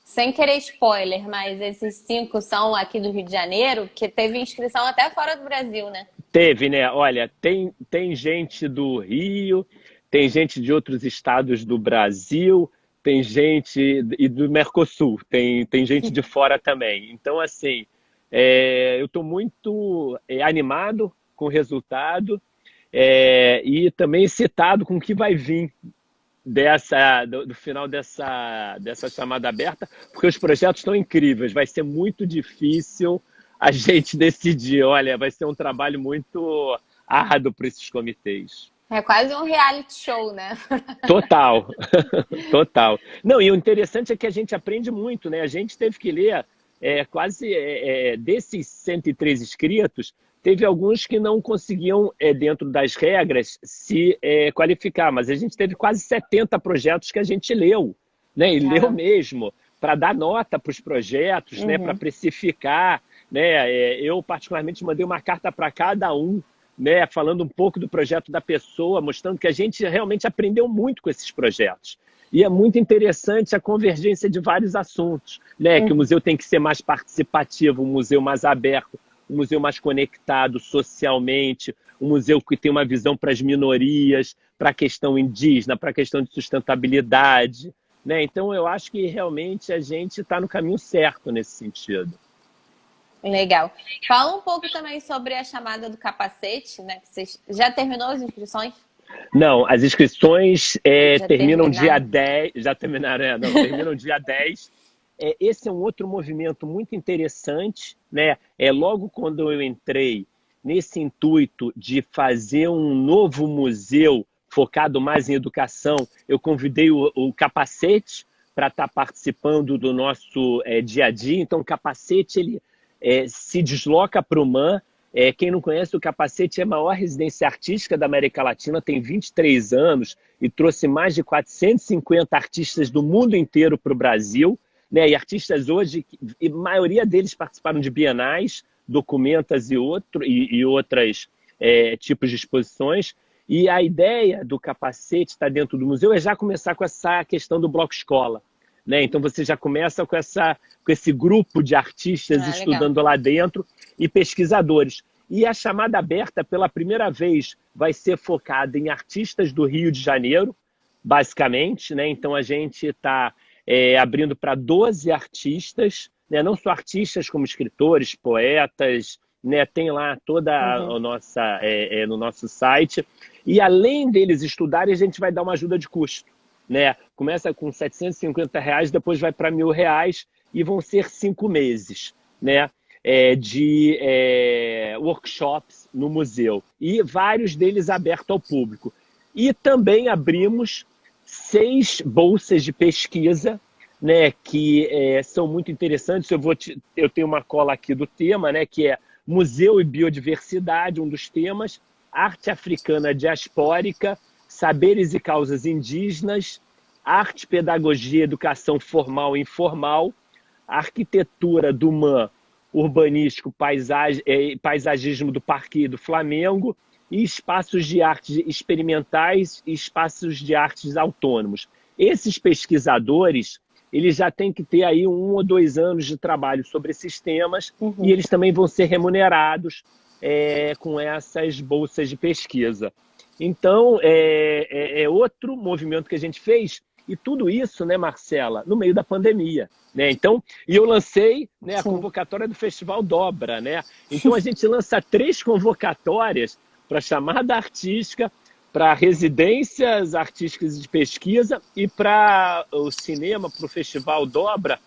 Sem querer spoiler, mas esses 5 são aqui do Rio de Janeiro, que teve inscrição até fora do Brasil, né? Teve, né? Olha, tem gente do Rio, tem gente de outros estados do Brasil, tem gente e do Mercosul, tem gente de fora também. Então, assim, eu estou muito animado com o resultado e também excitado com o que vai vir do final dessa chamada aberta, porque os projetos estão incríveis. Vai ser muito difícil a gente decidir. Olha, vai ser um trabalho muito árduo para esses comitês. É quase um reality show, né? Total, total. Não, e o interessante é que a gente aprende muito, né? A gente teve que ler desses 103 inscritos, teve alguns que não conseguiam, dentro das regras, se qualificar, mas a gente teve quase 70 projetos que a gente leu, né? E leu mesmo, para dar nota para os projetos, né? Para precificar, né? Eu, particularmente, mandei uma carta para cada um, né, falando um pouco do projeto da pessoa, mostrando que a gente realmente aprendeu muito com esses projetos. E é muito interessante a convergência de vários assuntos, né? Que o museu tem que ser mais participativo, um museu mais aberto, um museu mais conectado socialmente, um museu que tem uma visão para as minorias, para a questão indígena, para a questão de sustentabilidade, né? Então, eu acho que realmente a gente está no caminho certo nesse sentido. Legal. Fala um pouco também sobre a chamada do capacete, né? Você já terminou as inscrições? Não, as inscrições terminam dia 10. Já terminaram, não, terminam dia 10. Esse é um outro movimento muito interessante, né? Logo quando eu entrei nesse intuito de fazer um novo museu focado mais em educação, eu convidei o Capacete para estar participando do nosso dia a dia. Então, o Capacete, ele se desloca para o MAN. Quem não conhece, o Capacete é a maior residência artística da América Latina, tem 23 anos e trouxe mais de 450 artistas do mundo inteiro para o Brasil, né? E artistas hoje, a maioria deles participaram de bienais, documentas e outros tipos de exposições. E a ideia do Capacete estar dentro do museu é já começar com essa questão do bloco escola, né? Então você já começa com esse grupo de artistas estudando legal lá dentro e pesquisadores. E a chamada aberta, pela primeira vez, vai ser focada em artistas do Rio de Janeiro, basicamente, né? Então a gente está abrindo para 12 artistas, né? Não só artistas, como escritores, poetas, né? Tem lá toda a nossa, no nosso site. E além deles estudarem, a gente vai dar uma ajuda de custo, né? Começa com R$ 750, depois vai para R$ 1.000 e vão ser 5 meses, né? De workshops no museu. E vários deles abertos ao público. E também abrimos 6 bolsas de pesquisa, né, que são muito interessantes. Eu tenho uma cola aqui do tema, né, que é Museu e Biodiversidade, um dos temas, Arte Africana Diaspórica, Saberes e Causas Indígenas, Arte, Pedagogia, Educação Formal e Informal, Arquitetura do MAN, Urbanístico, Paisagismo do Parque do Flamengo, e espaços de arte experimentais e espaços de artes autônomos. Esses pesquisadores, eles já têm que ter aí 1 ou 2 anos de trabalho sobre esses temas e eles também vão ser remunerados com essas bolsas de pesquisa. Então, é outro movimento que a gente fez, e tudo isso, né, Marcela, no meio da pandemia, né? Então, e eu lancei, né, a convocatória do Festival Dobra, né? Então a gente lança 3 convocatórias para a chamada artística, para residências artísticas de pesquisa e para o cinema, para o Festival Dobra,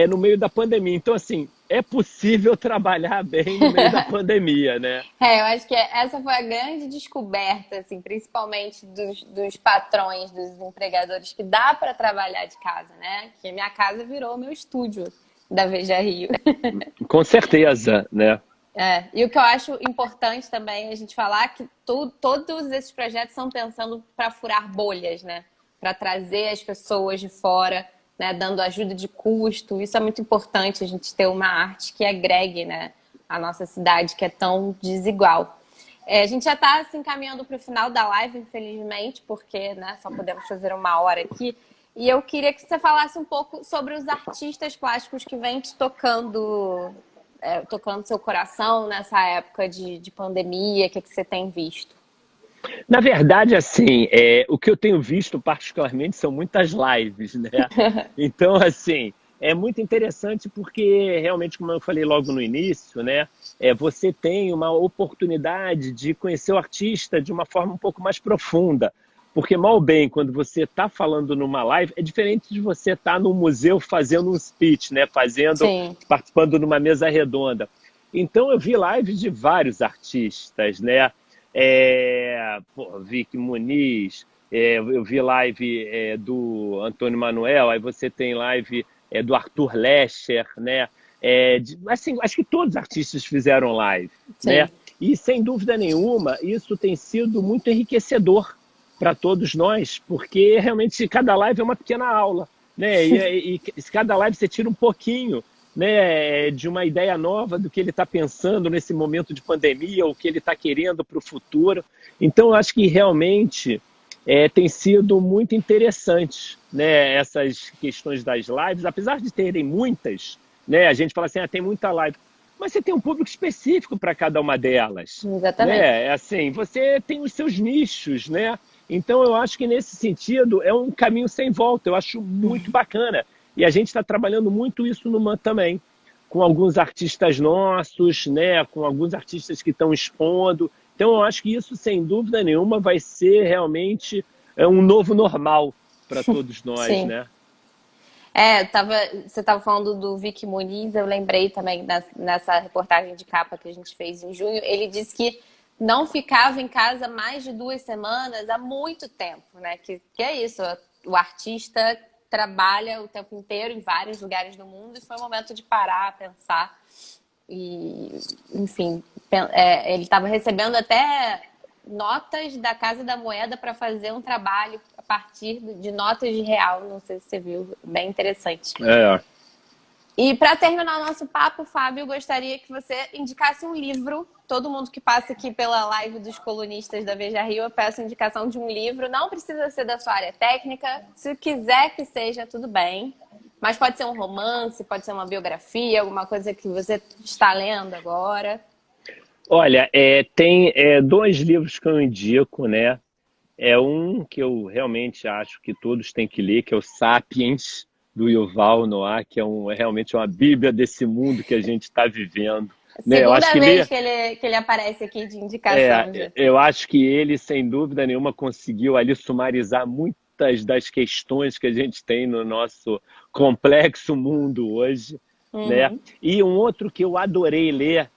no meio da pandemia. Então, assim, é possível trabalhar bem no meio da pandemia, né? Eu acho que essa foi a grande descoberta, assim, principalmente dos patrões, dos empregadores, que dá para trabalhar de casa, né? Que minha casa virou meu estúdio da Veja Rio. Com certeza, né? E o que eu acho importante também a gente falar que todos esses projetos são pensando para furar bolhas, né? Para trazer as pessoas de fora, né? Dando ajuda de custo. Isso é muito importante, a gente ter uma arte que agregue, né? A nossa cidade, que é tão desigual. A gente já está se encaminhando para o final da live, infelizmente, porque, né, só podemos fazer 1 hora aqui. E eu queria que você falasse um pouco sobre os artistas plásticos que vêm te tocando seu coração nessa época de pandemia. O que você tem visto? Na verdade, assim, o que eu tenho visto particularmente são muitas lives, né? Então, assim, é muito interessante porque realmente, como eu falei logo no início, né? Você tem uma oportunidade de conhecer o artista de uma forma um pouco mais profunda. Porque, mal bem, quando você está falando numa live, é diferente de você estar num museu fazendo um speech, né? Participando numa mesa redonda. Então, eu vi lives de vários artistas, né? Vicky Muniz, eu vi live do Antônio Manuel, aí você tem live do Arthur Lescher, né? Assim, acho que todos os artistas fizeram live, né? E, sem dúvida nenhuma, isso tem sido muito enriquecedor para todos nós, porque realmente cada live é uma pequena aula, né? E cada live você tira um pouquinho, né, de uma ideia nova do que ele está pensando nesse momento de pandemia, ou o que ele está querendo para o futuro. Então, eu acho que realmente tem sido muito interessante, né, essas questões das lives, apesar de terem muitas, né, a gente fala assim, tem muita live, mas você tem um público específico para cada uma delas. Exatamente. Né? Assim, você tem os seus nichos, né? Então, eu acho que nesse sentido é um caminho sem volta, eu acho muito bacana. E a gente está trabalhando muito isso no MAN também, com alguns artistas nossos, né? Com alguns artistas que estão expondo. Então, eu acho que isso, sem dúvida nenhuma, vai ser realmente um novo normal para todos nós, Sim. né? Você estava falando do Vicky Muniz, eu lembrei também nessa reportagem de capa que a gente fez em junho, ele disse que não ficava em casa mais de 2 semanas há muito tempo, né? Que é isso, o artista trabalha o tempo inteiro em vários lugares do mundo e foi um momento de parar, pensar e, enfim, ele estava recebendo até notas da Casa da Moeda para fazer um trabalho a partir de notas de real, não sei se você viu, bem interessante. E para terminar o nosso papo, Fábio, eu gostaria que você indicasse um livro. Todo mundo que passa aqui pela live dos colunistas da Veja Rio, eu peço indicação de um livro. Não precisa ser da sua área técnica. Se quiser que seja, tudo bem. Mas pode ser um romance, pode ser uma biografia, alguma coisa que você está lendo agora. Olha, tem 2 livros que eu indico, né? Um que eu realmente acho que todos têm que ler, que é o Sapiens, do Yuval Noah, que é realmente uma bíblia desse mundo que a gente está vivendo. Né? Eu acho Segunda que vez que ele aparece aqui de indicação, já. eu acho que ele, sem dúvida nenhuma, conseguiu ali sumarizar muitas das questões que a gente tem no nosso complexo mundo hoje, né? Uhum. E um outro que eu adorei ler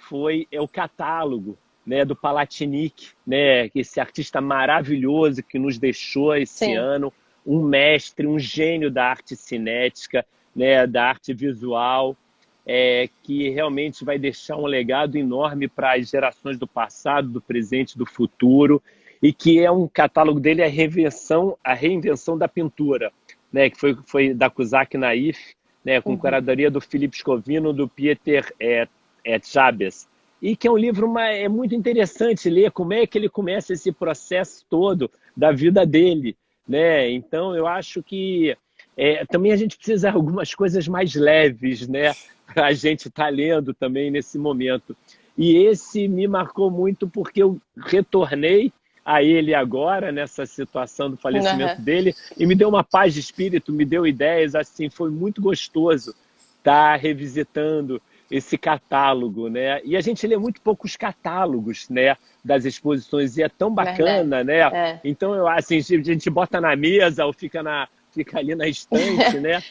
foi o catálogo, né, do Palatinic, né, esse artista maravilhoso que nos deixou esse Sim. ano, um mestre, um gênio da arte cinética, né, da arte visual, que realmente vai deixar um legado enorme para as gerações do passado, do presente, do futuro, e que é um catálogo dele, a reinvenção da pintura, né, que foi da Cusack Naif, né, com curadoria do Philippe Scovino, do Pieter Chabes, e que é um livro muito interessante ler como é que ele começa esse processo todo da vida dele, né? Então eu acho que também a gente precisa de algumas coisas mais leves, né, para a gente estar lendo também nesse momento. E esse me marcou muito porque eu retornei a ele agora, nessa situação do falecimento dele, e me deu uma paz de espírito, me deu ideias, assim, foi muito gostoso estar revisitando esse catálogo, né? E a gente lê muito poucos catálogos, né, das exposições, e é tão bacana, né? Então, assim, a gente bota na mesa ou fica ali na estante, né?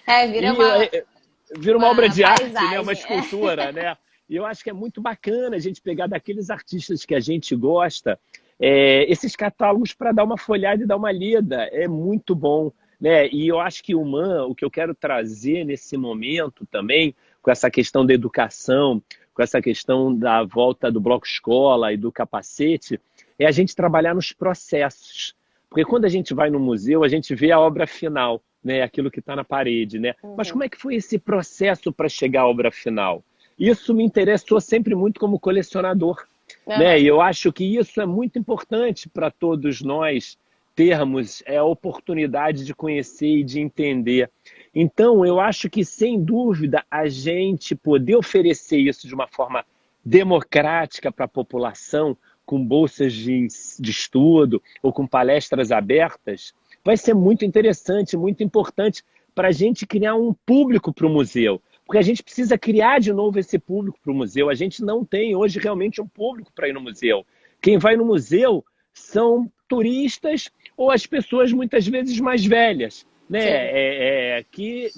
Vira uma obra de paisagem, arte, né? Uma escultura, né? E eu acho que é muito bacana a gente pegar daqueles artistas que a gente gosta, esses catálogos para dar uma folhada e dar uma lida. É muito bom, né? E eu acho que o que eu quero trazer nesse momento também, com essa questão da educação, com essa questão da volta do bloco escola e do capacete, é a gente trabalhar nos processos. Porque quando a gente vai no museu, a gente vê a obra final, né? Aquilo que está na parede, né? Mas como é que foi esse processo para chegar à obra final? Isso me interessou sempre muito como colecionador, né? E eu acho que isso é muito importante para todos nós termos a oportunidade de conhecer e de entender. Então, eu acho que, sem dúvida, a gente poder oferecer isso de uma forma democrática para a população, com bolsas de estudo ou com palestras abertas, vai ser muito interessante, muito importante para a gente criar um público para o museu. Porque a gente precisa criar de novo esse público para o museu. A gente não tem hoje realmente um público para ir no museu. Quem vai no museu são turistas ou as pessoas muitas vezes mais velhas, né? Que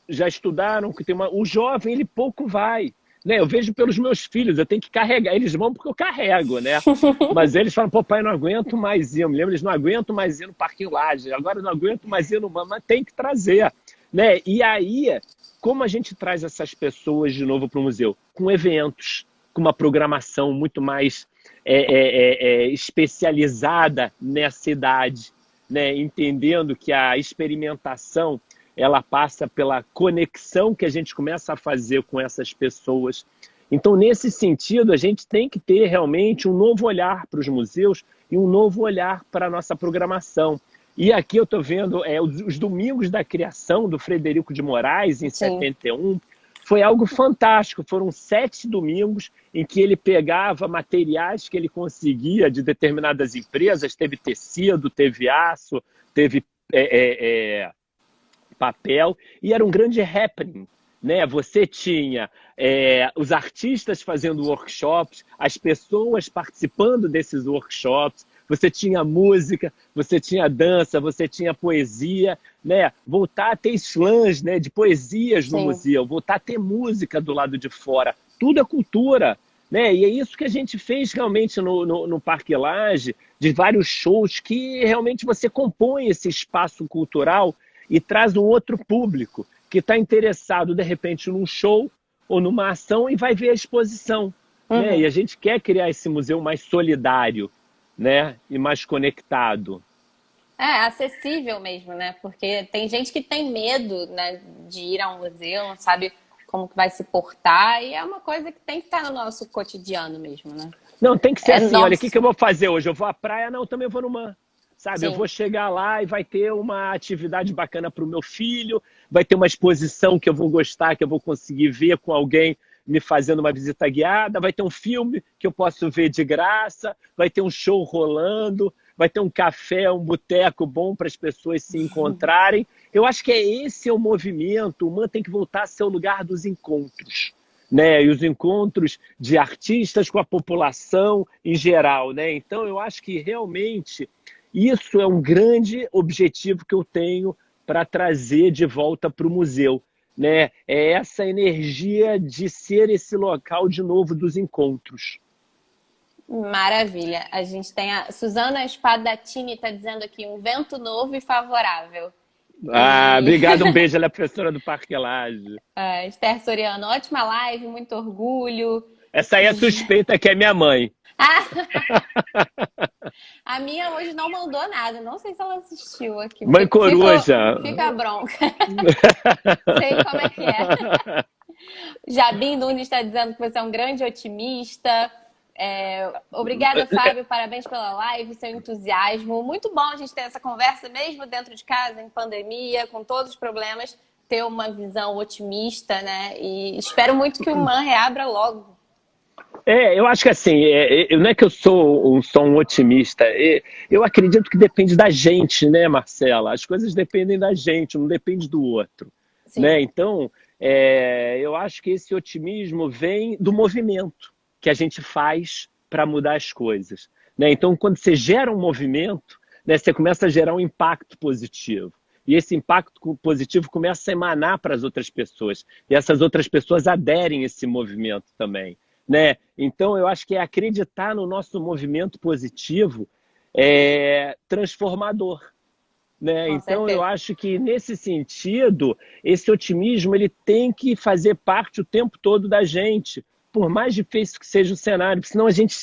já estudaram, que tem o jovem, ele pouco vai. Né? Eu vejo pelos meus filhos, eu tenho que carregar. Eles vão porque eu carrego, né? Mas eles falam, pô, pai, eu não aguento mais ir. Eu me lembro, eles não aguentam mais ir no Parquinho Lage. Agora eu não aguento mais ir no Mas tem que trazer. Né? E aí, como a gente traz essas pessoas de novo para o museu? Com eventos, com uma programação muito mais especializada nessa idade, né? Entendendo que a experimentação ela passa pela conexão que a gente começa a fazer com essas pessoas. Então, nesse sentido, a gente tem que ter realmente um novo olhar para os museus e um novo olhar para a nossa programação. E aqui eu estou vendo os Domingos da Criação, do Frederico de Moraes, em 71, foi algo fantástico. Foram 7 domingos em que ele pegava materiais que ele conseguia de determinadas empresas, teve tecido, teve aço, teve papel, e era um grande happening. Né? Você tinha os artistas fazendo workshops, as pessoas participando desses workshops, você tinha música, você tinha dança, você tinha poesia, né? Voltar a ter slams, né, de poesias no museu, voltar a ter música do lado de fora, tudo é cultura. Né? E é isso que a gente fez realmente no Parque Lage, de vários shows que realmente você compõe esse espaço cultural e traz um outro público que está interessado, de repente, num show ou numa ação e vai ver a exposição. Né? E a gente quer criar esse museu mais solidário, né? E mais conectado. Acessível mesmo, né? Porque tem gente que tem medo, né, de ir a um museu, não sabe como que vai se portar, e é uma coisa que tem que estar no nosso cotidiano mesmo, né? Não, tem que ser assim, olha, o que eu vou fazer hoje? Eu vou à praia? Não, também vou no mar. Sabe, eu vou chegar lá e vai ter uma atividade bacana para o meu filho, vai ter uma exposição que eu vou gostar, que eu vou conseguir ver com alguém me fazendo uma visita guiada, vai ter um filme que eu posso ver de graça, vai ter um show rolando, vai ter um café, um boteco bom para as pessoas se encontrarem. Eu acho que esse é o movimento. O MAN tem que voltar a ser o lugar dos encontros, né? E os encontros de artistas com a população em geral, né? Então, eu acho que realmente isso é um grande objetivo que eu tenho para trazer de volta para o museu, né? É essa energia de ser esse local de novo dos encontros. Maravilha. A gente tem a Suzana Espadatini está dizendo aqui um vento novo e favorável. Ah, obrigado, um beijo, ela é professora do Parque Lage. Esther Soriano, ótima live, muito orgulho. Essa aí é suspeita que é minha mãe. A minha hoje não mandou nada, não sei se ela assistiu aqui. Mãe coruja. Fica bronca. Sei como é que é. Jabim Nunes está dizendo que você é um grande otimista. Obrigada, Fábio, parabéns pela live, seu entusiasmo. Muito bom a gente ter essa conversa, mesmo dentro de casa, em pandemia, com todos os problemas, ter uma visão otimista, né? E espero muito que o MAN reabra logo. Eu acho que assim, não é que eu sou um otimista, eu acredito que depende da gente, né, Marcela? As coisas dependem da gente, não depende do outro, né? Então, eu acho que esse otimismo vem do movimento que a gente faz para mudar as coisas, né? Então, quando você gera um movimento, né, você começa a gerar um impacto positivo. E esse impacto positivo começa a emanar para as outras pessoas. E essas outras pessoas aderem a esse movimento também, né? Então, eu acho que acreditar no nosso movimento positivo é transformador, né? Então, eu acho que, nesse sentido, esse otimismo ele tem que fazer parte o tempo todo da gente, por mais difícil que seja o cenário, senão a gente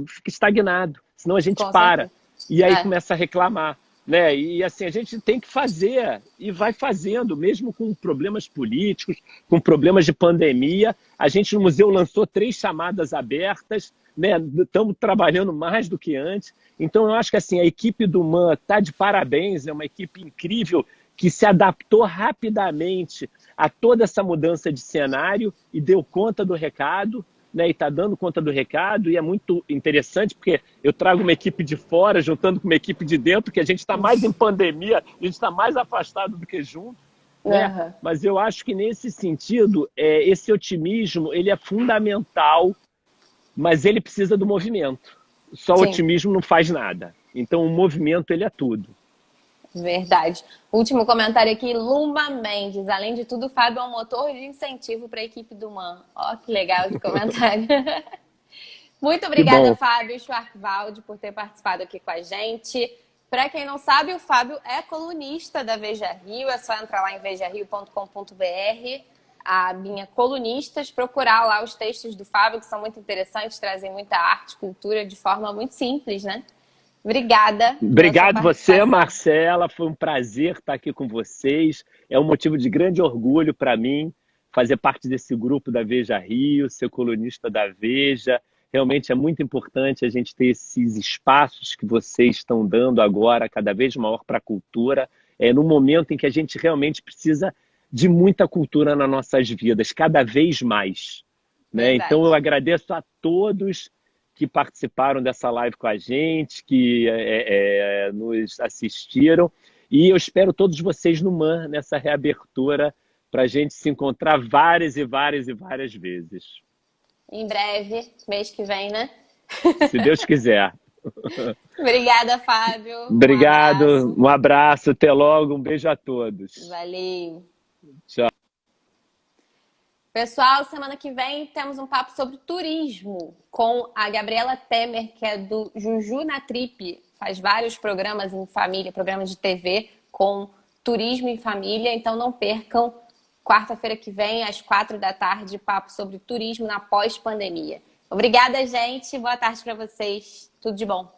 fica estagnado, senão a gente para e aí começa a reclamar, né? E assim, a gente tem que fazer e vai fazendo, mesmo com problemas políticos, com problemas de pandemia. A gente no museu lançou 3 chamadas abertas, né? Estamos trabalhando mais do que antes. Então eu acho que assim, a equipe do MAN está de parabéns, é uma equipe incrível que se adaptou rapidamente a toda essa mudança de cenário e deu conta do recado, né? E está dando conta do recado, e é muito interessante, porque eu trago uma equipe de fora, juntando com uma equipe de dentro, que a gente está mais em pandemia, a gente está mais afastado do que junto, né? Mas eu acho que nesse sentido, esse otimismo ele é fundamental, mas ele precisa do movimento. Só o otimismo não faz nada. Então o movimento ele é tudo. Verdade. Último comentário aqui, Luma Mendes. Além de tudo, o Fábio é um motor de incentivo para a equipe do MAN. Ó, que legal esse comentário. Muito obrigada, Fábio Schwartzwald, por ter participado aqui com a gente. Para quem não sabe, o Fábio é colunista da Veja Rio. É só entrar lá em vejario.com.br, a minha colunistas, procurar lá os textos do Fábio, que são muito interessantes, trazem muita arte, cultura de forma muito simples, né? Obrigada. Obrigado você, Marcela. Foi um prazer estar aqui com vocês. É um motivo de grande orgulho para mim fazer parte desse grupo da Veja Rio, ser colunista da Veja. Realmente é muito importante a gente ter esses espaços que vocês estão dando agora, cada vez maior para a cultura, no momento em que a gente realmente precisa de muita cultura nas nossas vidas, cada vez mais, né? Então eu agradeço a todos que participaram dessa live com a gente, que nos assistiram. E eu espero todos vocês no MAN, nessa reabertura, para a gente se encontrar várias e várias e várias vezes. Em breve, mês que vem, né? Se Deus quiser. Obrigada, Fábio. Obrigado, um abraço, até logo, um beijo a todos. Valeu. Tchau. Pessoal, semana que vem temos um papo sobre turismo com a Gabriela Temer, que é do Juju na Trip. Faz vários programas em família, programas de TV com turismo em família. Então não percam, quarta-feira que vem, às 16h, papo sobre turismo na pós-pandemia. Obrigada, gente. Boa tarde para vocês. Tudo de bom.